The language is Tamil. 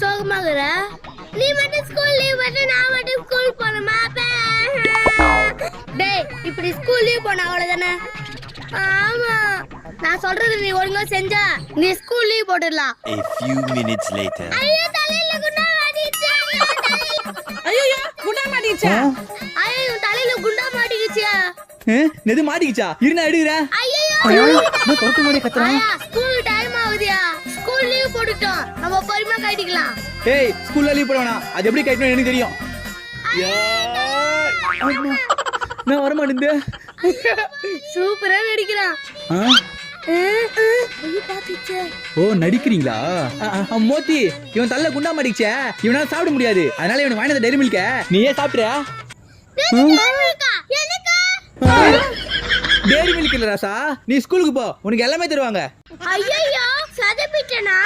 சோகமாகற? நீ மட்டும் ஸ்கூல் லீவ் பண்ண, நான் மட்டும் ஸ்கூல் போணுமா? டேய், இப்படி ஸ்கூல் லீவ் போனா அவ்வளவுதானே? ஆமா, நான் சொல்றது நீ ஒழுங்கா செஞ்சா நீ ஸ்கூல் லீவ் போட்டுடலாம். A few minutes later. ஐயோ, தலையில குண்டா மாட்டிச்சு. ஐயோ குண்டா மாட்டிச்சா? ஐயோ, தலையில குண்டா மாட்டிக்கிச்சு. நெது மாட்டிக்கிச்சா? இருனா எடுக்குறேன். ஐயோ, நான் தொட்டு மாடி கத்துறேன். ஐயா, ஸ்கூல் டைம் ஆகுதியா? ஸ்கூல் லீவ் போட்டுட்டோம், நம்ம பொறுமையா கட்டிக்கலாம். ஏய், ஸ்கூல்ல லீவ் போட வேணாம். அது எப்படி கட்டணும் எனக்கு தெரியும். நான் வர மாட்டேன். சூப்பரா நடிக்கிறான். ஓ, நடிக்கிறீங்களா? மோத்தி, இவன் தள்ள குண்டா மாட்டிச்சே, இவனால சாப்பிட முடியாது. அதனால இவனுக்கு வாங்கினது டைரி மில்க நீயே சாப்பிடுறியா? டைரி மில்க் இல்ல ராசா, நீ ஸ்கூலுக்கு போ, உனக்கு எல்லாமே தருவாங்க. ஐயோ, சதப்பிட்டனா?